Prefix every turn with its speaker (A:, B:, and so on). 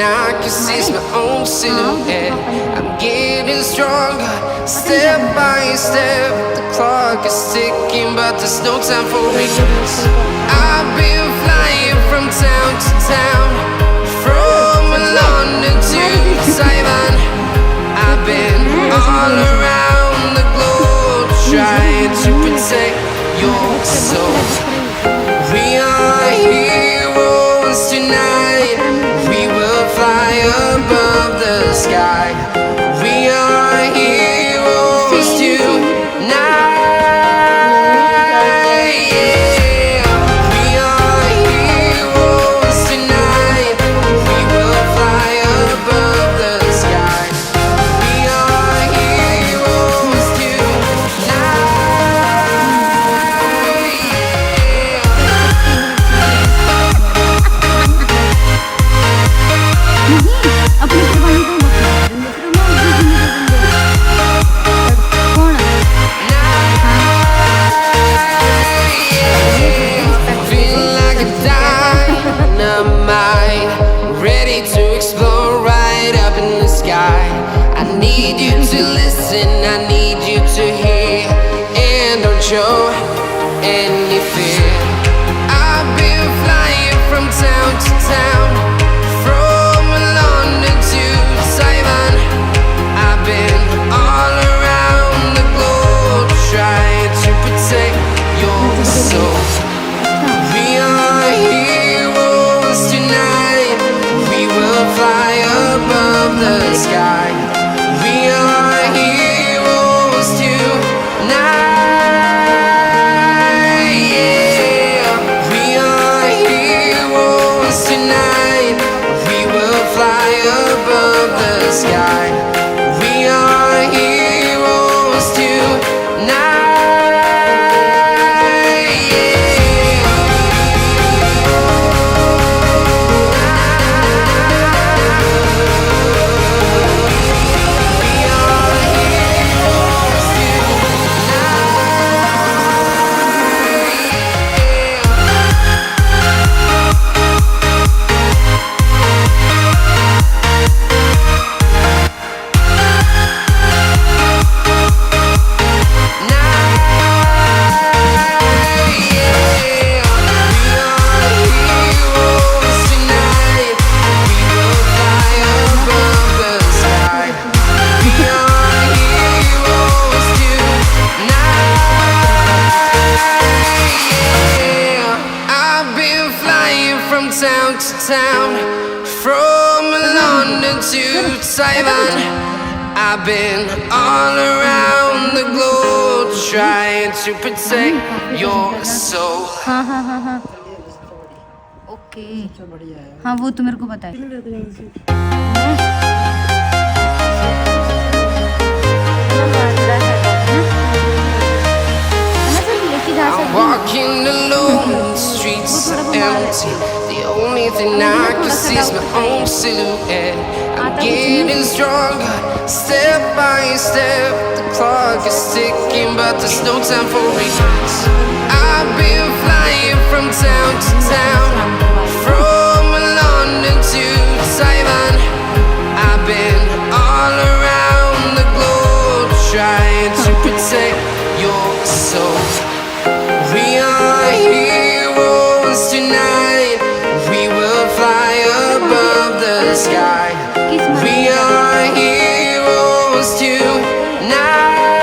A: I can see is my own silhouette. I'm getting stronger, step by step. The clock is ticking, but there's no time for regrets. I've been flying from town to town, from London to Taiwan. I've been all around the globe, trying to protect your soul. We are heroes tonight. We will fly above the sky. We are heroes tonight. Yeah. We are heroes tonight. We will fly above the sky. We are heroes tonight.
B: अपने जवानी को मत कौन
A: Feel like a dynamite, ready to explode right up in the sky. I need you to listen, I need you to hear, and don't show any fear. I've been flying from town to town, from London to Taiwan. I've been all around the globe, trying to protect your soul. We are heroes tonight. We will fly above the sky. We are heroes tonight. Yeah. We are heroes tonight. We will fly above the sky. We are heroes tonight. Town to town, from London to Taiwan. I've been all around the globe, trying to protect your soul.
B: हाँ हाँ हाँ हाँ okay हाँ वो तो मेरे को पता है
A: I'm walking alone, the streets are empty. The only thing I can see is my own silhouette. I'm getting stronger, step by step. The clock is ticking, but there's no time for regrets. I've been flying from town to town, from London to Taiwan. I've been all around the globe, trying to protect your soul. We are heroes tonight. We will fly above the sky. We are heroes.